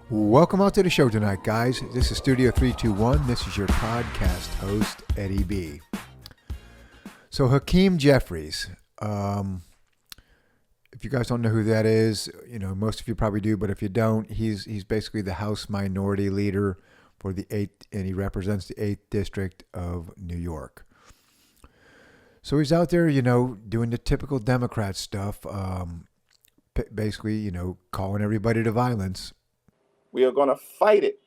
Welcome out to the show tonight, guys. This is Studio 321. This is your podcast host, Eddie B. So Hakeem Jeffries, if you guys don't know who that is, most of you probably do, but if you don't, he's basically the House Minority Leader for the 8th, and he represents the 8th District of New York. So he's out there, doing the typical Democrat stuff, basically, calling everybody to violence. We are going to fight it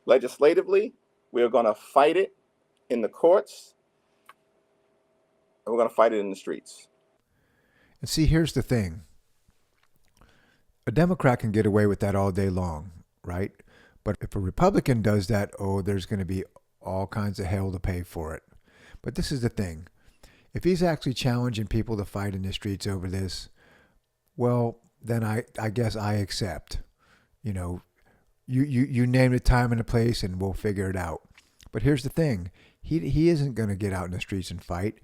legislatively. We are going to fight it in the courts. And we're going to fight it in the streets. And see, here's the thing. A Democrat can get away with that all day long, right? But if a Republican does that, there's going to be all kinds of hell to pay for it. But this is the thing. If he's actually challenging people to fight in the streets over this, well, then I guess I accept. You name the time and the place and we'll figure it out. But here's the thing. He isn't going to get out in the streets and fight.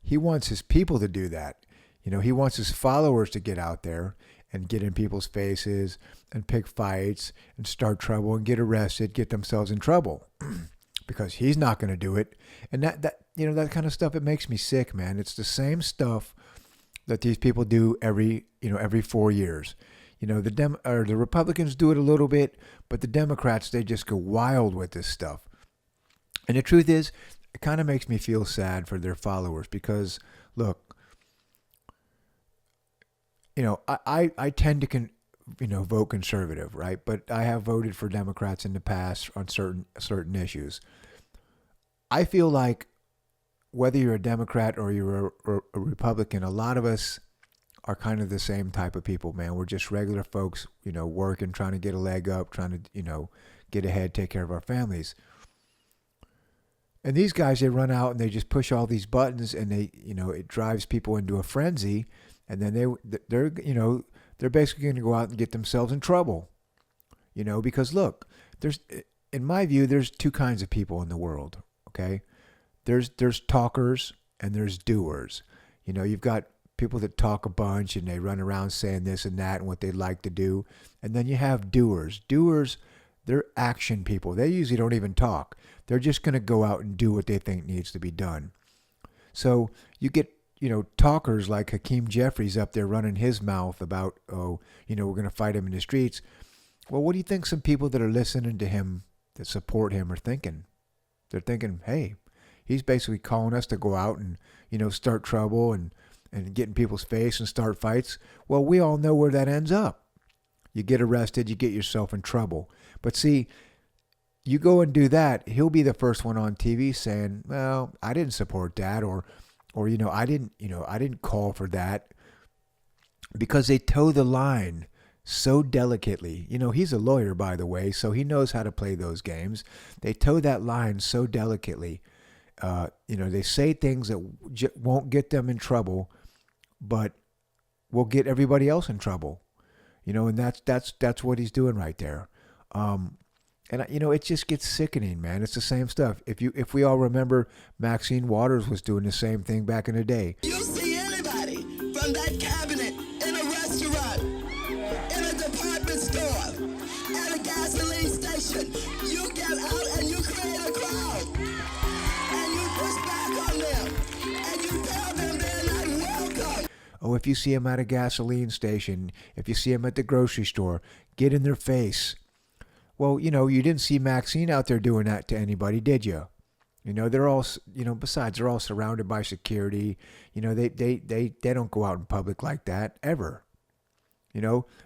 He wants his people to do that. He wants his followers to get out there and get in people's faces and pick fights and start trouble and get arrested, get themselves in trouble because he's not going to do it. And that kind of stuff, it makes me sick, man. It's the same stuff that these people do every 4 years. The Republicans do it a little bit, but the Democrats, they just go wild with this stuff. And the truth is, it kind of makes me feel sad for their followers because, look, I tend to vote conservative, right? But I have voted for Democrats in the past on certain issues. I feel like whether you're a Democrat or you're a Republican, a lot of us are kind of the same type of people, man. We're just regular folks, working, trying to get a leg up, trying to, get ahead, take care of our families. And these guys, they run out and they just push all these buttons and they, it drives people into a frenzy. And then they're basically going to go out and get themselves in trouble, because look, in my view, there's two kinds of people in the world. Okay. There's talkers and there's doers. You've got people that talk a bunch and they run around saying this and that and what they'd like to do. And then you have doers. Doers, they're action people. They usually don't even talk. They're just going to go out and do what they think needs to be done. So you get, talkers like Hakeem Jeffries up there running his mouth about, we're going to fight him in the streets. Well, what do you think some people that are listening to him, that support him, are thinking? They're thinking, hey, he's basically calling us to go out and, start trouble and get in people's face and start fights. Well, we all know where that ends up. You get arrested, you get yourself in trouble. But see, you go and do that, he'll be the first one on TV saying, well, I didn't support that or I didn't call for that, because they toe the line so delicately. He's a lawyer, by the way, so he knows how to play those games. They toe that line so delicately. They say things that won't get them in trouble, but will get everybody else in trouble. And that's what he's doing right there. It just gets sickening, man. It's the same stuff. If we all remember, Maxine Waters was doing the same thing back in the day. You see anybody from that cabinet in a restaurant, in a department store, at a gasoline station, you get out and you create a crowd. And you push back on them. And you tell them they're not welcome. Oh, if you see him at a gasoline station, if you see him at the grocery store, get in their face. Well, you didn't see Maxine out there doing that to anybody, did you? They're all, besides, they're all surrounded by security. They don't go out in public like that ever.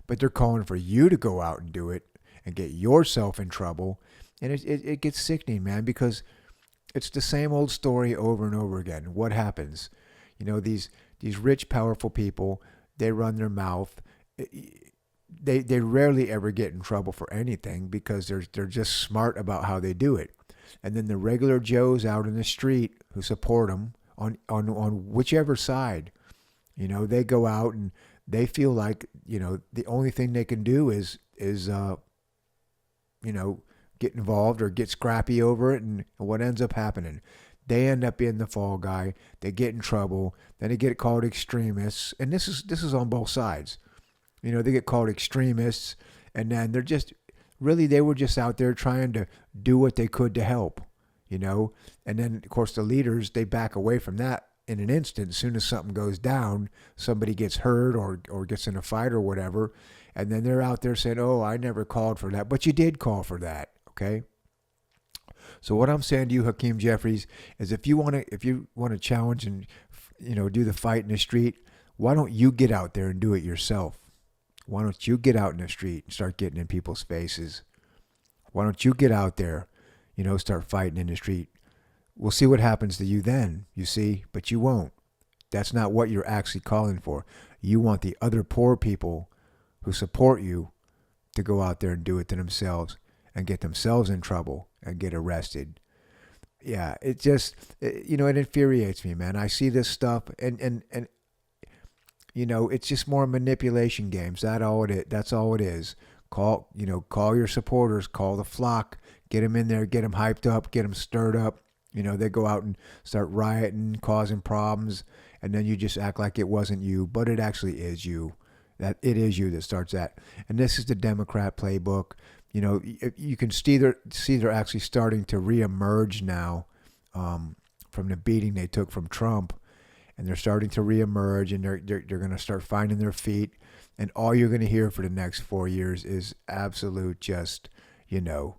But they're calling for you to go out and do it and get yourself in trouble. And it gets sickening, man, because it's the same old story over and over again. What happens? These rich, powerful people, they run their mouth. They rarely ever get in trouble for anything because they're just smart about how they do it. And then the regular Joes out in the street who support them on whichever side, they go out and they feel like, the only thing they can do is get involved or get scrappy over it. And what ends up happening? They end up being the fall guy. They get in trouble. Then they get called extremists. And this is on both sides. They get called extremists And then they're just, really, they were just out there trying to do what they could to help, you know? And then, of course, the leaders, they back away from that in an instant. As soon as something goes down, somebody gets hurt or gets in a fight or whatever, and then they're out there saying, oh, I never called for that. But you did call for that, okay? So what I'm saying to you, Hakeem Jeffries, is if you want to challenge and, you know, do the fight in the street, why don't you get out there and do it yourself? Why don't you get out in the street and start getting in people's faces? Why don't you get out there, you know, start fighting in the street? We'll see what happens to you then, you see, but you won't. That's not what you're actually calling for. You want the other poor people who support you to go out there and do it to themselves and get themselves in trouble and get arrested. Yeah, it just, you know, it infuriates me, man. I see this stuff and you know, it's just more manipulation games. That's all it is. Call your supporters, call the flock, get them in there, get them hyped up, get them stirred up. You know, they go out and start rioting, causing problems, and then you just act like it wasn't you, but it actually is you. That it is you that starts that. And this is the Democrat playbook. You know, you can see they're actually starting to reemerge now from the beating they took from Trump, and they're starting to reemerge, and they're going to start finding their feet. And all you're going to hear for the next 4 years is absolute just, you know,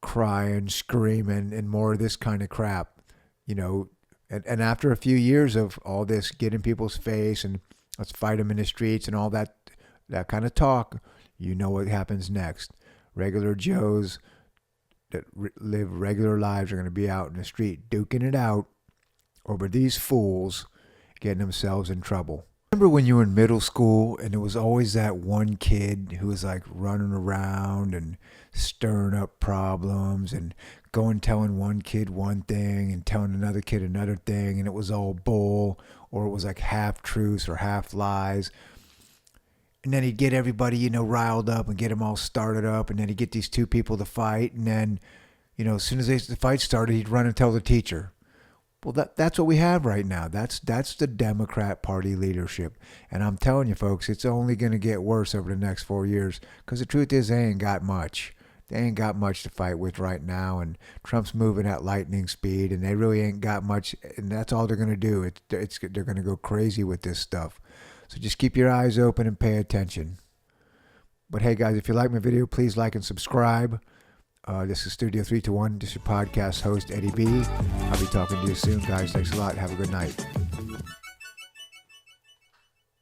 crying, screaming, and more of this kind of crap, you know. And after a few years of all this, get in people's face and let's fight them in the streets and all that kind of talk, you know what happens next. Regular Joes that live regular lives are going to be out in the street duking it out over these fools getting themselves in trouble. Remember when you were in middle school and there was always that one kid who was like running around and stirring up problems and telling one kid one thing and telling another kid another thing, and it was all bull, or it was like half truths or half lies. And then he'd get everybody, you know, riled up and get them all started up, and then he'd get these two people to fight, and then, you know, as soon as the fight started, he'd run and tell the teacher. Well, that's what we have right now. That's the Democrat Party leadership. And I'm telling you, folks, it's only going to get worse over the next 4 years, because the truth is they ain't got much. They ain't got much to fight with right now, and Trump's moving at lightning speed, and they really ain't got much, and that's all they're going to do. They're going to go crazy with this stuff. So just keep your eyes open and pay attention. But hey, guys, if you like my video, please like and subscribe. This is Studio 321. This is your podcast host, Eddie B. I'll be talking to you soon, guys. Thanks a lot. Have a good night.